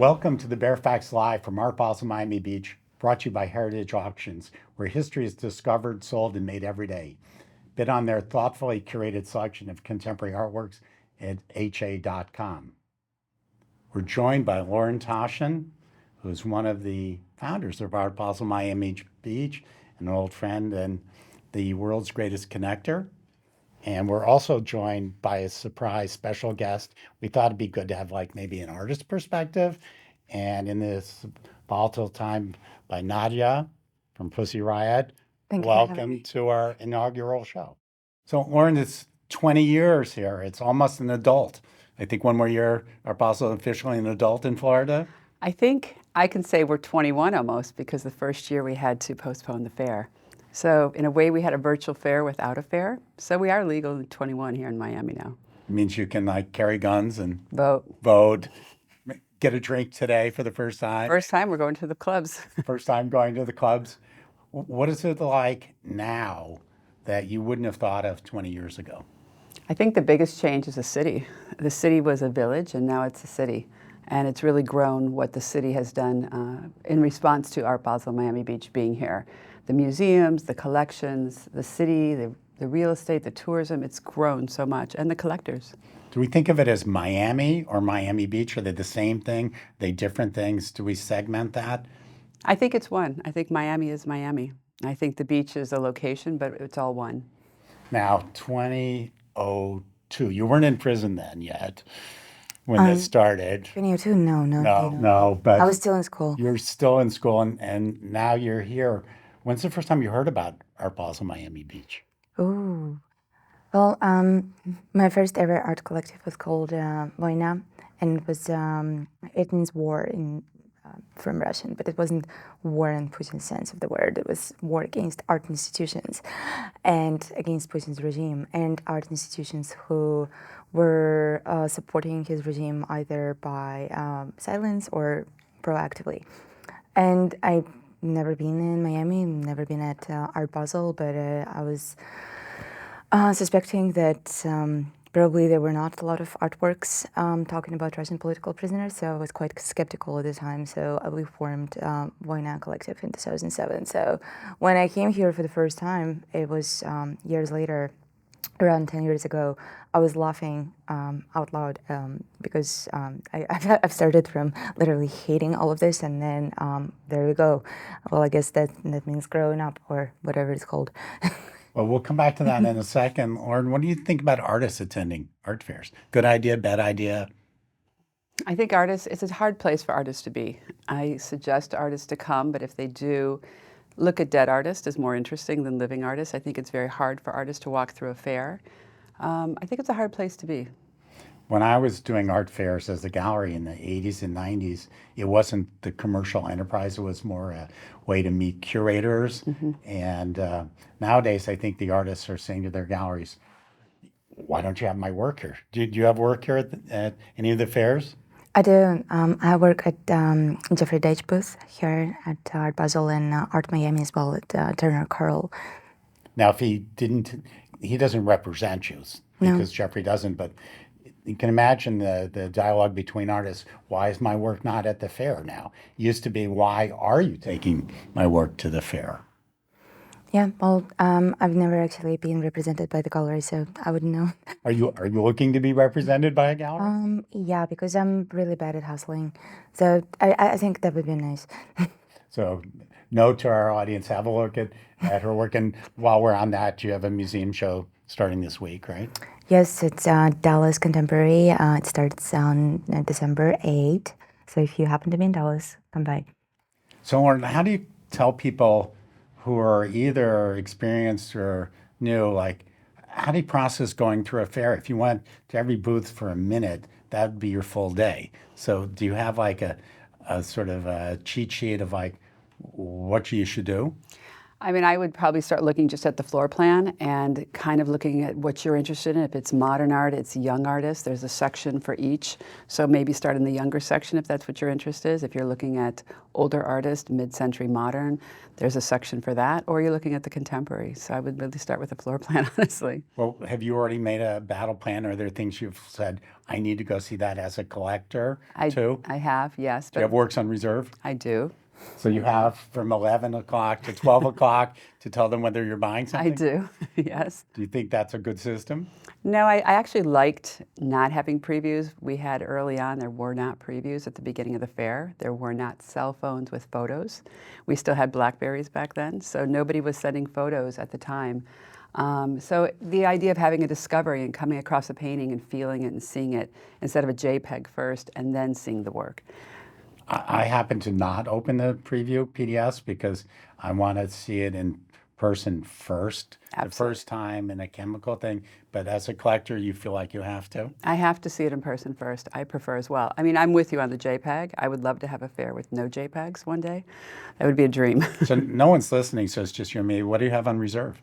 Welcome to the Baer Faxt Live from Art Basel Miami Beach, brought to you by Heritage Auctions, where history is discovered, sold, and made every day. Bid on their thoughtfully curated selection of contemporary artworks at ha.com. We're joined by Lauren Taschen, who's one of the founders of Art Basel Miami Beach, an old friend and the world's greatest connector. And we're also joined by a surprise special guest. We thought it'd be good to have maybe an artist perspective. And in this volatile time, by Nadya from Pussy Riot. Thank you for having Welcome me. to our inaugural show. So Lauren, it's 20 years here. It's almost an adult. I think one more year, Art Basel officially an adult in Florida. I think I can say we're 21 almost, because the first year we had to postpone the fair. So in a way, we had a virtual fair without a fair. So we are legal at 21 here in Miami now. It means you can carry guns and Vote. get a drink today for the first time. First time we're going to the clubs. First time going to the clubs. What is it like now that you wouldn't have thought of 20 years ago? I think the biggest change is the city. The city was a village and now it's a city. And it's really grown what the city has done in response to Art Basel Miami Beach being here. The museums, the collections, the city, the real estate, the tourism, it's grown so much, and the collectors. Do we think of it as Miami or Miami Beach? Are they the same thing? Are they different things? Do we segment that? I think it's one. I think Miami is Miami. I think the beach is a location, but it's all one. Now, 2002, you weren't in prison then yet when this started. 2002? No, but I was still in school. you're still in school and now you're here. When's the first time you heard about Art Basel Miami Beach? Ooh. Well, my first ever art collective was called Vojna, and it was it means war in from Russian, but it wasn't war in Putin's sense of the word. It was war against art institutions and against Putin's regime, and art institutions who were supporting his regime either by silence or proactively. And I've never been in Miami, never been at Art Basel, but I was suspecting that probably there were not a lot of artworks talking about Russian political prisoners, so I was quite skeptical at the time. So we formed Vojna Collective in 2007. So when I came here for the first time, it was years later, around 10 years ago. I was laughing out loud because I've started from literally hating all of this, and then there we go. Well, I guess that means growing up, or whatever it's called. Well, we'll come back to that in a second. Lauren, what do you think about artists attending art fairs? Good idea, bad idea? I think it's a hard place for artists to be. I suggest artists to come, but if they do, look at dead artists as more interesting than living artists. I think it's very hard for artists to walk through a fair. I think it's a hard place to be. When I was doing art fairs as a gallery in the 80s and 90s, it wasn't the commercial enterprise. It was more a way to meet curators. And nowadays, I think the artists are saying to their galleries, why don't you have my work here? Do you have work here at any of the fairs? I do. I work at Jeffrey Deitch booth here at Art Basel and Art Miami as well at Turner Curl. Now, if he doesn't represent you because Jeffrey doesn't, but you can imagine the dialogue between artists. Why is my work not at the fair now? It used to be, why are you taking my work to the fair? Yeah, well, I've never actually been represented by the gallery, so I wouldn't know. Are you looking to be represented by a gallery? Yeah, because I'm really bad at hustling, so I think that would be nice. So, note to our audience, have a look at her work. And while we're on that, you have a museum show starting this week, right? Yes, it's Dallas Contemporary. It starts on December 8th. So if you happen to be in Dallas, come by. So, Lauren, how do you tell people who are either experienced or new, how do you process going through a fair? If you went to every booth for a minute, that would be your full day. So do you have a sort of a cheat sheet of what you should do? I mean, I would probably start looking just at the floor plan and kind of looking at what you're interested in. If it's modern art, it's young artists. There's a section for each. So maybe start in the younger section if that's what your interest is. If you're looking at older artists, mid-century modern, there's a section for that. Or you're looking at the contemporary. So I would really start with the floor plan, honestly. Well, have you already made a battle plan? Are there things you've said, I need to go see that as a collector too? I have, yes. Do you have works on reserve? I do. So you have from 11 o'clock to 12 o'clock to tell them whether you're buying something? I do, yes. Do you think that's a good system? No, I actually liked not having previews. We had early on, there were not previews at the beginning of the fair. There were not cell phones with photos. We still had Blackberries back then, so nobody was sending photos at the time. So the idea of having a discovery and coming across a painting and feeling it and seeing it instead of a JPEG first and then seeing the work. I happen to not open the preview PDFs because I want to see it in person first, Absolutely. the first time in a chemical thing. But as a collector, you feel like you have to? I have to see it in person first. I prefer as well. I mean, I'm with you on the JPEG. I would love to have a fair with no JPEGs one day. That would be a dream. So no one's listening, so it's just you and me. What do you have on reserve?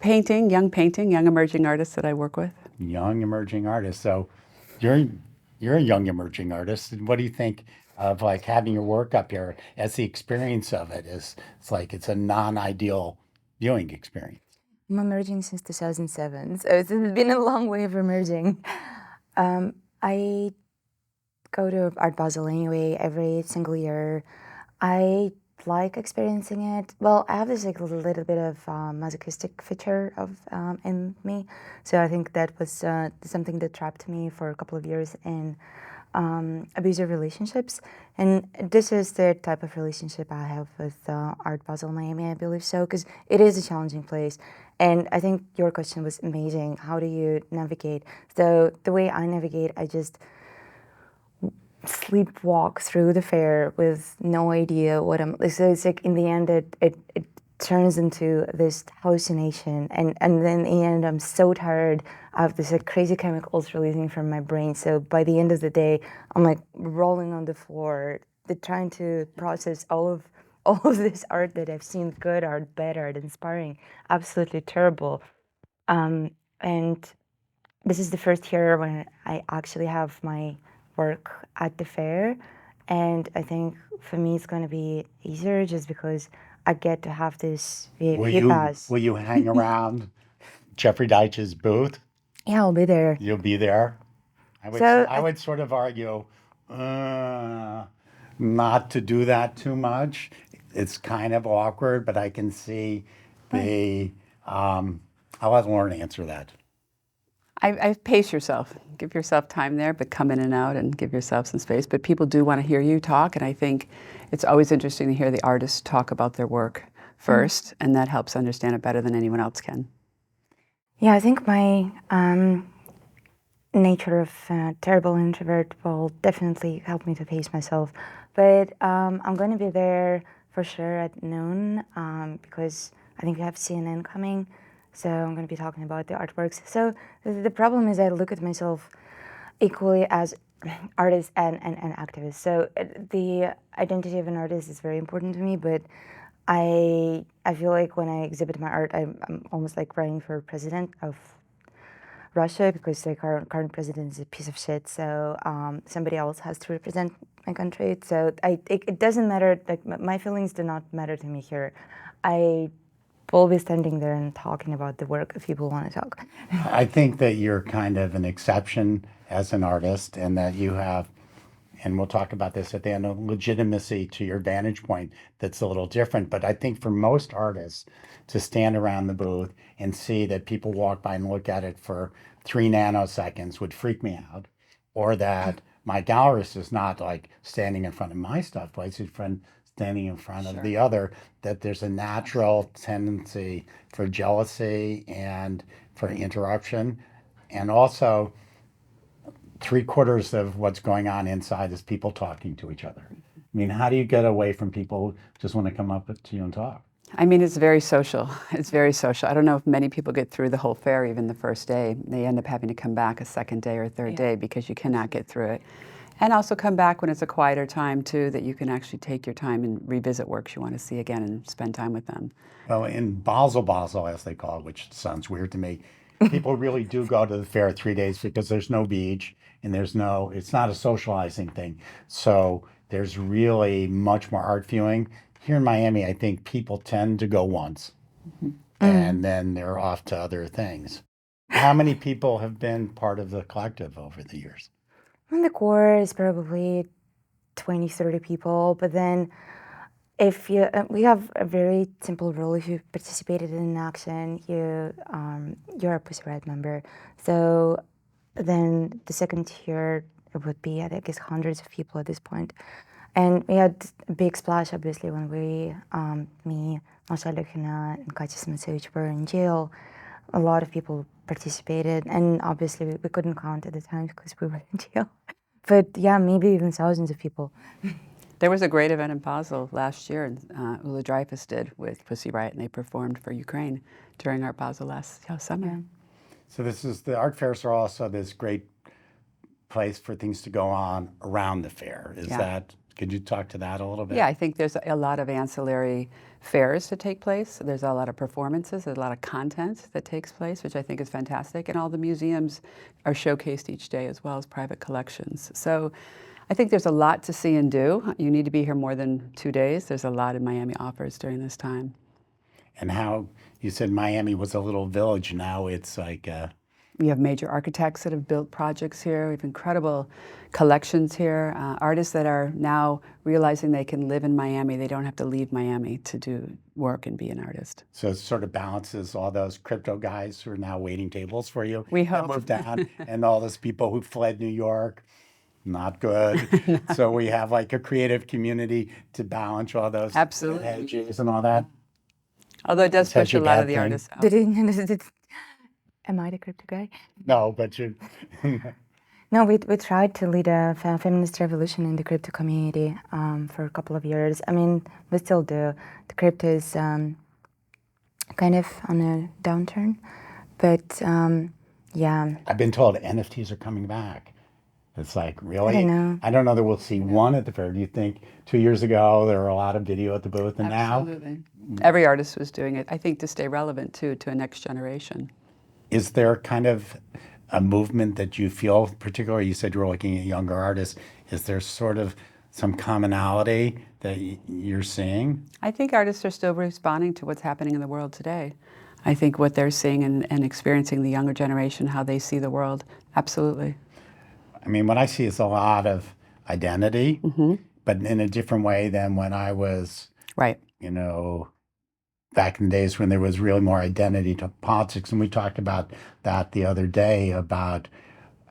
Painting, young emerging artists that I work with. Young emerging artists. So you're a young emerging artist. And what do you think of like having your work up here as the experience of it is? It's like it's a non-ideal viewing experience. I'm emerging since 2007, so it's been a long way of emerging. I go to Art Basel anyway every single year. I like experiencing it. Well, I have this like little bit of masochistic feature of in me, so I think that was something that trapped me for a couple of years in abusive relationships. And this is the type of relationship I have with Art Basel Miami, I believe so, because it is a challenging place. And I think your question was amazing. How do you navigate? So the way I navigate, I just sleepwalk through the fair with no idea what I'm. So it's like in the end, it turns into this hallucination, and then in the end, I'm so tired. I have this like crazy chemicals releasing from my brain. So by the end of the day, I'm like rolling on the floor, trying to process all of this art that I've seen, good art, bad art, inspiring, absolutely terrible. And this is the first year when I actually have my work at the fair, and I think for me it's going to be easier just because I get to have this VIP pass. Will you hang around Jeffrey Deitch's booth? Yeah, I'll be there. You'll be there. I would sort of argue not to do that too much. It's kind of awkward, but I can see the. I'll let Lauren answer that. I pace yourself. Give yourself time there, but come in and out and give yourself some space. But people do want to hear you talk, and I think it's always interesting to hear the artists talk about their work first, and that helps understand it better than anyone else can. Yeah, I think my nature of terrible introvert will definitely help me to pace myself. But I'm going to be there for sure at noon because I think we have CNN coming. So I'm going to be talking about the artworks. So the problem is I look at myself equally as artist and activist. So the identity of an artist is very important to me, but I feel like when I exhibit my art, I'm almost like running for president of Russia because the current president is a piece of shit. So somebody else has to represent my country. So it doesn't matter. Like my feelings do not matter to me here. I will be standing there and talking about the work if people want to talk. I think that you're kind of an exception as an artist, and that you have, and we'll talk about this at the end, a legitimacy to your vantage point that's a little different. But I think for most artists to stand around the booth and see that people walk by and look at it for 3 nanoseconds would freak me out, or that my gallerist is not like standing in front of my stuff, but he's standing in front of the other, that there's a natural tendency for jealousy and for interruption. And also, 3/4 of what's going on inside is people talking to each other. I mean, how do you get away from people who just want to come up to you and talk? I mean, it's very social. It's very social. I don't know if many people get through the whole fair even the first day. They end up having to come back a second day or third day because you cannot get through it. And also come back when it's a quieter time too, that you can actually take your time and revisit works you want to see again and spend time with them. Well, in Basel, as they call it, which sounds weird to me, people really do go to the fair 3 days because there's no beach and it's not a socializing thing. So there's really much more art viewing. Here in Miami, I think people tend to go once and then they're off to other things. How many people have been part of the collective over the years? And the core is probably 20, 30 people, but then if you, we have a very simple rule. If you participated in an action, you're a Pussy Riot member. So then the second tier it would be, I guess, hundreds of people at this point. And we had a big splash, obviously, when me, Masha Lukhina, and Katya Simicevic were in jail. A lot of people participated, and obviously we couldn't count at the time because we were in jail. But yeah, maybe even thousands of people. There was a great event in Basel last year, and Ula Dreyfus did with Pussy Riot, and they performed for Ukraine during Art Basel last summer. Yeah. So the art fairs are also this great place for things to go on around the fair. Could you talk to that a little bit? Yeah, I think there's a lot of ancillary fairs to take place. There's a lot of performances, there's a lot of content that takes place, which I think is fantastic. And all the museums are showcased each day as well as private collections. So I think there's a lot to see and do. You need to be here more than 2 days. There's a lot in Miami offers during this time. And how you said Miami was a little village. Now it's like We have major architects that have built projects here. We have incredible collections here. Artists that are now realizing they can live in Miami. They don't have to leave Miami to do work and be an artist. so it sort of balances all those crypto guys who are now waiting tables for you. We that hope. moved down, and all those people who fled New York. Not good. So we have like a creative community to balance all those Absolutely. hedges and all that. Although it does Such push a a lot bad of the thing. artists out. Am I the crypto guy? No, but you. No, we tried to lead a feminist revolution in the crypto community for a couple of years. I mean, we still do. The crypto is kind of on a downturn, but yeah. I've been told NFTs are coming back. It's like, really? I don't know. I don't know that we'll see one at the fair. Do you think 2 years ago there were a lot of video at the booth, and now? Absolutely. Every artist was doing it, I think, to stay relevant too to a next generation. Is there kind of a movement that you feel, particularly you said you were looking at younger artists, is there sort of some commonality that you're seeing? I think artists are still responding to what's happening in the world today. I think what they're seeing and experiencing, the younger generation, how they see the world, absolutely. I mean, what I see is a lot of identity, but in a different way than when I was, Right. Back in the days when there was really more identity to politics. And we talked about that the other day, about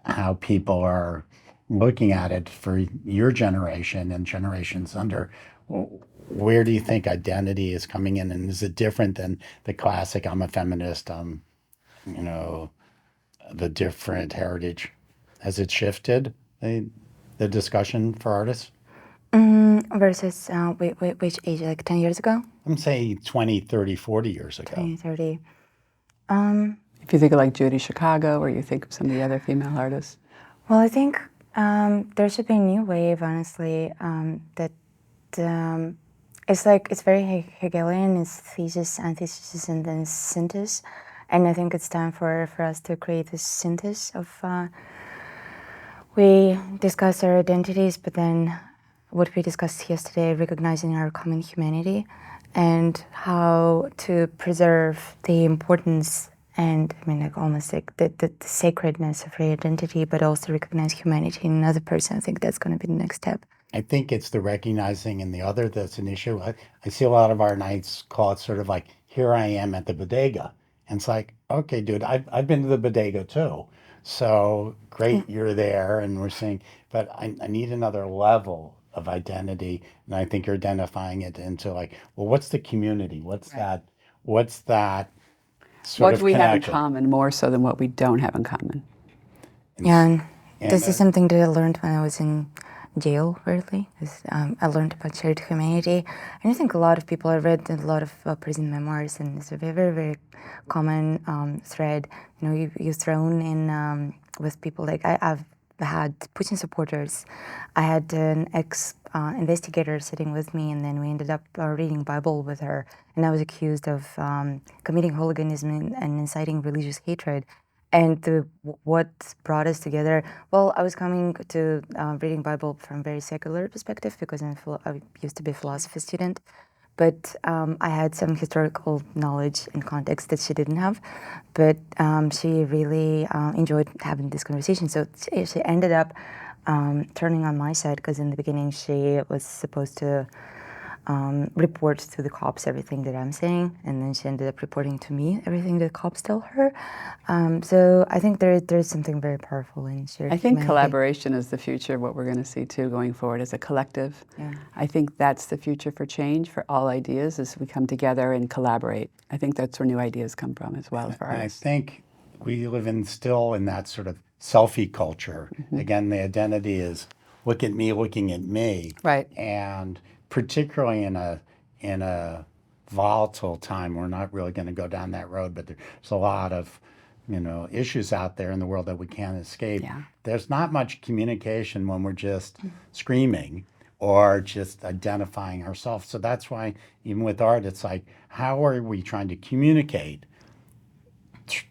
how people are looking at it for your generation and generations under. Where do you think identity is coming in? And is it different than the classic, I'm a feminist, the different heritage? Has it shifted the discussion for artists? Versus which age, like 10 years ago? I'm saying 20, 30, 40 years ago. 20, 30. If you think of like Judy Chicago, or you think of some of the other female artists. Well, I think there should be a new wave, honestly, that it's very Hegelian. It's thesis, antithesis, and then synthesis. And I think it's time for us to create this synthesis of, we discuss our identities, but then what we discussed yesterday, recognizing our common humanity and how to preserve the importance and, I mean, like almost like the sacredness of our identity, but also recognize humanity in another person. I think that's going to be the next step. I think it's the recognizing in the other that's an issue. I see a lot of our nights call it sort of like, here I am at the bodega. And it's like, okay, dude, I've been to the bodega too. So great, you're there, and we're saying, but I need another level of identity. And I think you're identifying it into like, well, what's the community? What's that sort What of do we have in connection? common more so than what we don't have in common? Yeah, and this is something that I learned when I was in jail, really. I learned about shared humanity. And I think a lot of people, I read a lot of prison memoirs, and it's a very, very, very common thread. You're thrown in with people. Like I've had Putin supporters. I had an ex-investigator sitting with me, and then we ended up reading Bible with her, and I was accused of committing hooliganism and inciting religious hatred. And what brought us together, well, I was coming to reading Bible from a very secular perspective because I used to be a philosophy student. But I had some historical knowledge and context that she didn't have. But she really enjoyed having this conversation. So she ended up turning on my side because in the beginning she was supposed to report to the cops everything that I'm saying, and then she ended up reporting to me everything that cops tell her. So I think there's something very powerful in shared I think humanity. collaboration is the future of what we're going to see too going forward as a collective. Yeah. I think that's the future for change, for all ideas, is we come together and collaborate. I think that's where new ideas come from as well for And I artists. think we live still in that sort of selfie culture. Again, the identity is look at me looking at me. Right. And particularly in a volatile time, we're not really going to go down that road, but there's a lot of issues out there in the world that we can't escape. Yeah. There's not much communication when we're just screaming or just identifying ourselves. So that's why even with art, it's like, how are we trying to communicate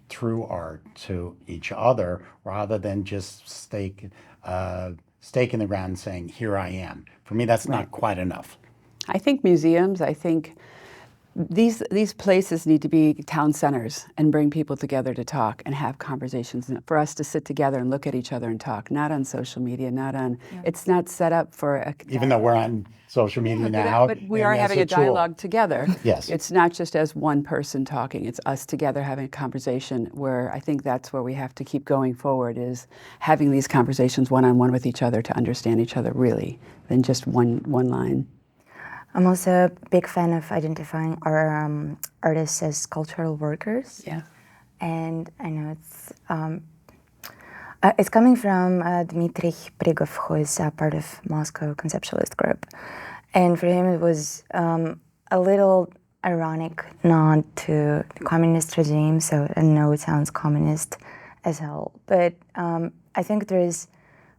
through art to each other rather than just stake in the ground and saying, here I am. For me, that's not quite enough. I think museums, these places need to be town centers and bring people together to talk and have conversations, and for us to sit together and look at each other and talk, not on social media, it's not set up for a... Even though we're on social media now. But we and are as having a tool. dialogue together. Yes. It's not just as one person talking, it's us together having a conversation, where I think that's where we have to keep going forward, is having these conversations one-on-one with each other to understand each other really, than just one line. I'm also a big fan of identifying our artists as cultural workers. Yeah. And I know it's coming from Dmitry Prigov, who is part of Moscow Conceptualist Group. And for him, it was a little ironic nod to the communist regime. So I know it sounds communist as hell, but I think there is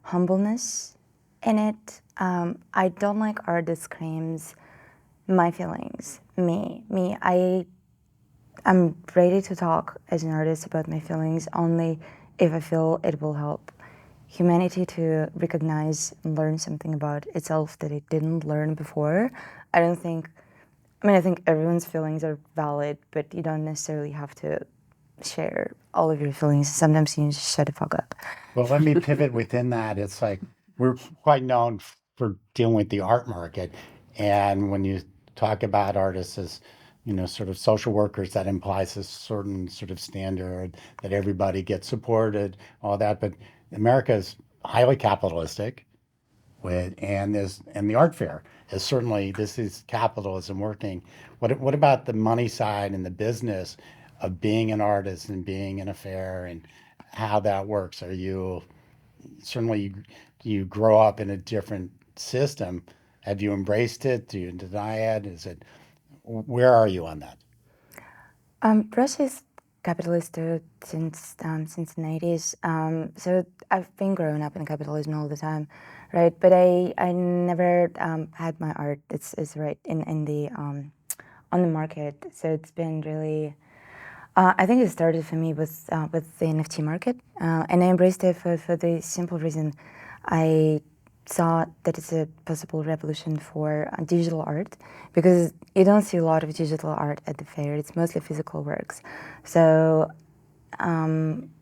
humbleness in it. I don't like art that screams my feelings, me. I'm ready to talk as an artist about my feelings only if I feel it will help humanity to recognize and learn something about itself that it didn't learn before. I think everyone's feelings are valid, but you don't necessarily have to share all of your feelings. Sometimes you just shut the fuck up. Well, let me pivot within that. It's like we're quite known for dealing with the art market. And when you talk about artists as, sort of social workers, that implies a certain sort of standard that everybody gets supported, all that. But America is highly capitalistic, and the art fair is certainly, this is capitalism working. What about the money side and the business of being an artist and being in a fair and how that works? Do you grow up in a different system? Have you embraced it? Do you deny it? Where are you on that? Russia is capitalist since the 90s. So I've been growing up in capitalism all the time, right? But I never had my art. It's right in the on the market. So it's been really. I think it started for me with the NFT market, and I embraced it for the simple reason I saw that it's a possible revolution for digital art, because you don't see a lot of digital art at the fair. It's mostly physical works. So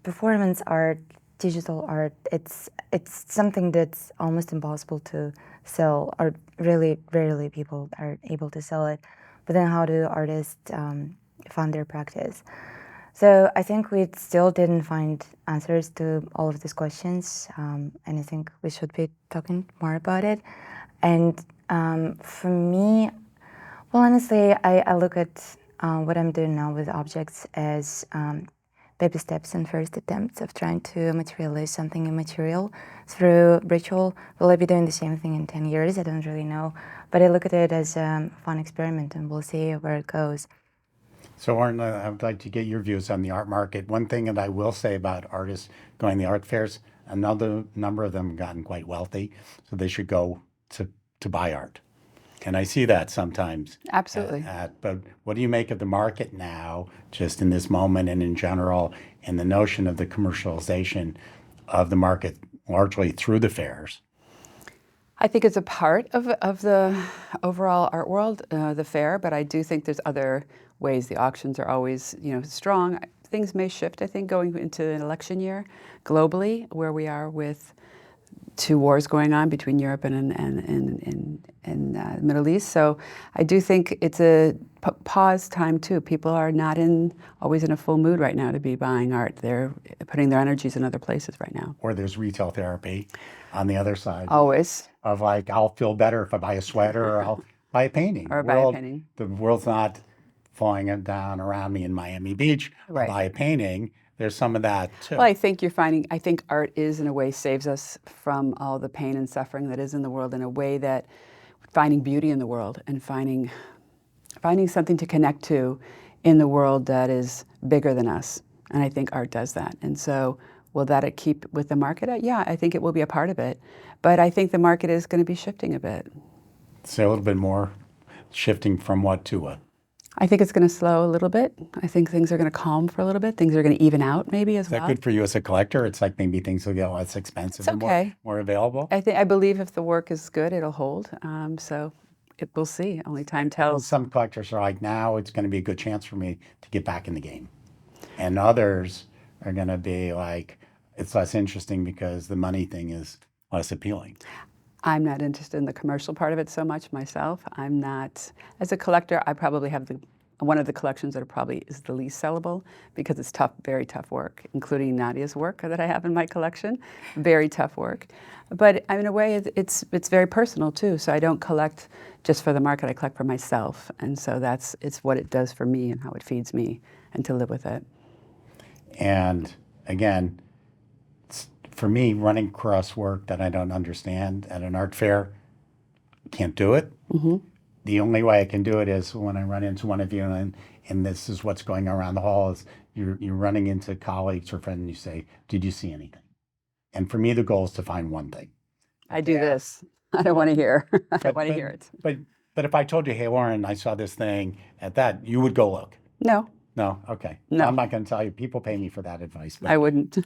performance art, digital art, it's something that's almost impossible to sell, or really rarely people are able to sell it. But then how do artists fund their practice? So I think we still didn't find answers to all of these questions, and I think we should be talking more about it. And for me, well, honestly, I look at what I'm doing now with objects as baby steps and first attempts of trying to materialize something immaterial through ritual. Will I be doing the same thing in 10 years? I don't really know. But I look at it as a fun experiment, and we'll see where it goes. So, Lauren, I would like to get your views on the art market. One thing that I will say about artists going to the art fairs, another number of them have gotten quite wealthy, so they should go to buy art. And I see that sometimes. Absolutely. But what do you make of the market now, just in this moment and in general, and the notion of the commercialization of the market largely through the fairs? I think it's a part of the overall art world, the fair, but I do think there's other ways. The auctions are always, strong. Things may shift, I think, going into an election year globally, where we are with 2 wars going on between Europe and the Middle East. So I do think it's a pause time too. People are not always in a full mood right now to be buying art. They're putting their energies in other places right now. Or there's retail therapy on the other side. Always. Of like, I'll feel better if I buy a sweater or I'll buy a painting. Or buy a painting. The world's not falling down around me in Miami Beach. Right. Buy a painting. There's some of that too. Well, I think art is in a way saves us from all the pain and suffering that is in the world, in a way that finding beauty in the world and finding something to connect to in the world that is bigger than us. And I think art does that. And so will that keep with the market? Yeah, I think it will be a part of it. But I think the market is going to be shifting a bit. So a little bit more shifting from what to what? I think it's going to slow a little bit. I think things are going to calm for a little bit. Things are going to even out maybe as well. Is that good for you as a collector? It's like maybe things will get less expensive It's okay. and more available? I believe if the work is good, it'll hold. So we'll see. Only time tells. Some collectors are like, now it's going to be a good chance for me to get back in the game. And others are going to be like, it's less interesting because the money thing is less appealing. I'm not interested in the commercial part of it so much myself. I'm not, as a collector, I probably have one of the collections that probably is the least sellable because it's tough, very tough work, including Nadya's work that I have in my collection. Very tough work. But in a way, it's very personal too. So I don't collect just for the market, I collect for myself. And so it's what it does for me and how it feeds me, and to live with it. And again, for me, running across work that I don't understand at an art fair, can't do it. Mm-hmm. The only way I can do it is when I run into one of you, and this is what's going around the hall, is you're running into colleagues or friends and you say, did you see anything? And for me, the goal is to find one thing. I do this. I don't want to hear. I don't want to hear it. But if I told you, hey, Lauren, I saw this thing at that, you would go look. No. No? Okay. No. I'm not going to tell you. People pay me for that advice. But, I wouldn't.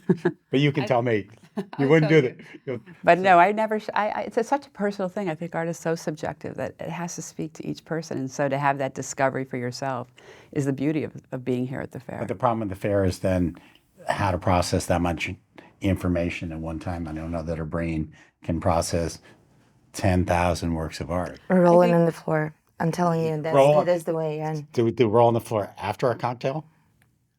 but you can tell me. You wouldn't do that. But no, I never, it's such a personal thing. I think art is so subjective that it has to speak to each person. And so to have that discovery for yourself is the beauty of being here at the fair. But the problem with the fair is then how to process that much information at one time. I don't know that our brain can process 10,000 works of art. Rolling on the floor. I'm telling you, that is the way. And do we roll on the floor after a cocktail?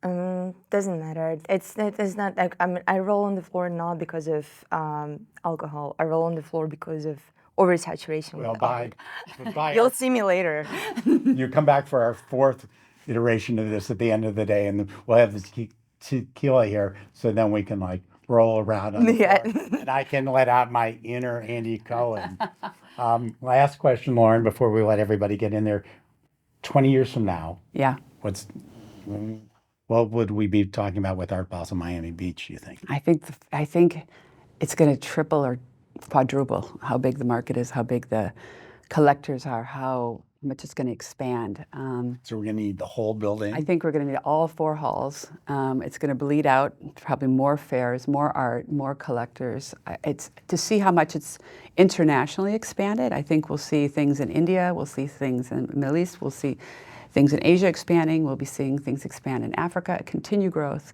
Doesn't matter. It's not like I roll on the floor not because of alcohol. I roll on the floor because of oversaturation. Well, bye. You'll see me later. You come back for our 4th iteration of this at the end of the day, and we'll have this tequila here, so then we can like roll around on the floor, and I can let out my inner Andy Cohen. Last question, Lauren, before we let everybody get in there. 20 years from now, yeah, what would we be talking about with Art Basel Miami Beach, you think? I think it's going to triple or quadruple how big the market is, how big the collectors are, how much it's going to expand. So we're going to need the whole building? I think we're going to need all 4 halls. It's going to bleed out, probably more fairs, more art, more collectors. It's to see how much it's internationally expanded. I think we'll see things in India, we'll see things in the Middle East, we'll see things in Asia expanding, we'll be seeing things expand in Africa, continue growth.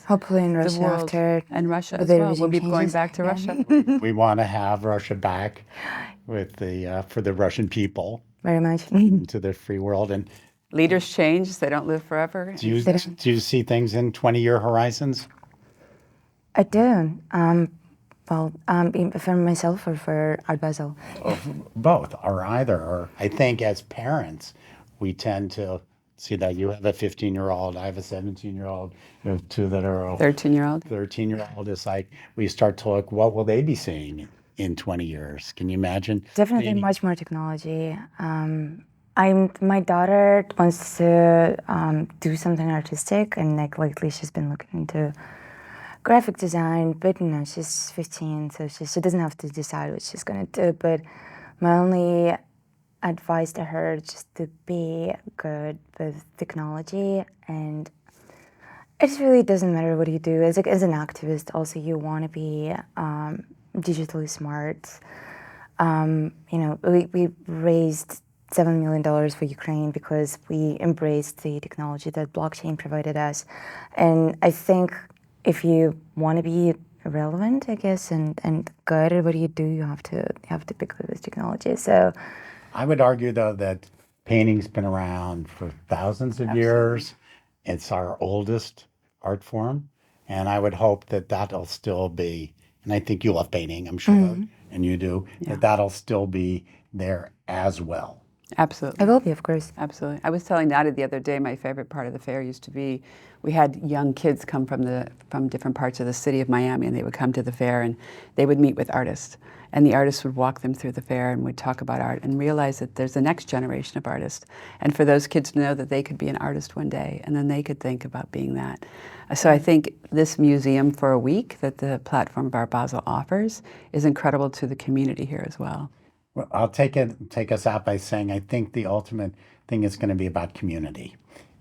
Hopefully in Russia after. And Russia as well. We'll be going back to Russia. We want to have Russia back with for the Russian people. Very much. Into the free world. And leaders change, they don't live forever. Do you see things in 20-year horizons? I do. For myself or for Art Basel? Both, or either. Or I think as parents, we tend to see that you have a 15-year-old, I have a 17-year-old, you have 2 that are 13-year-old. 13-year-old. It's like we start to look, what will they be seeing in 20 years? Can you imagine? Definitely much more technology. My daughter wants to do something artistic, and like lately she's been looking into graphic design, but you know, she's 15, so she doesn't have to decide what she's gonna do. But my only advice to her is just to be good with technology, and it really doesn't matter what you do. As an activist, also you want to be digitally smart. You know, we raised $7 million for Ukraine because we embraced the technology that blockchain provided us. And I think if you want to be relevant, I guess, and good at what you do, you have to be good with technology. So I would argue, though, that painting's been around for thousands of years. It's our oldest art form, and I would hope that that'll still be, and I think you love painting, I'm sure, and you do, that that'll still be there as well. Absolutely. I will be, of course. Absolutely. I was telling Nadya the other day, my favorite part of the fair used to be, we had young kids come from different parts of the city of Miami, and they would come to the fair and they would meet with artists. And the artists would walk them through the fair and would talk about art and realize that there's the next generation of artists. And for those kids to know that they could be an artist one day, and then they could think about being that. So I think this museum for a week that the platform of Art Basel offers is incredible to the community here as well. Well, I'll take us out by saying I think the ultimate thing is going to be about community.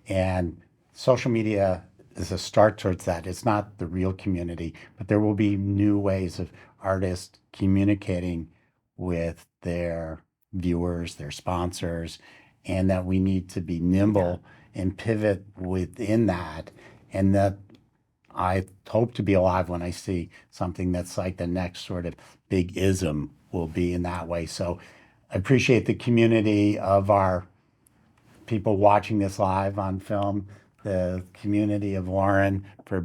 And social media is a start towards that. It's not the real community, but there will be new ways of artists communicating with their viewers, their sponsors, and that we need to be nimble and pivot within that. And that I hope to be alive when I see something that's like the next sort of big ism will be in that way. So I appreciate the community of our people watching this live on film, the community of Lauren for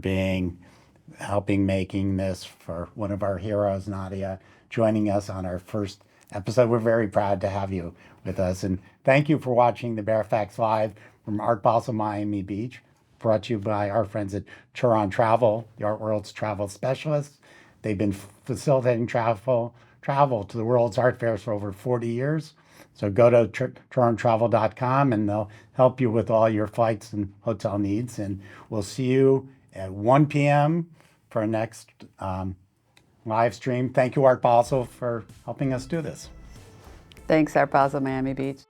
helping making this, for one of our heroes, Nadya, joining us on our first episode. We're very proud to have you with us. And thank you for watching the Baer Faxt Live from Art Basel Miami Beach, brought to you by our friends at Turon Travel, the art world's travel specialists. They've been facilitating travel to the world's art fairs for over 40 years. So go to turontravel.com and they'll help you with all your flights and hotel needs. And we'll see you at 1 p.m. for our next live stream. Thank you, Art Basel, for helping us do this. Thanks, Art Basel Miami Beach.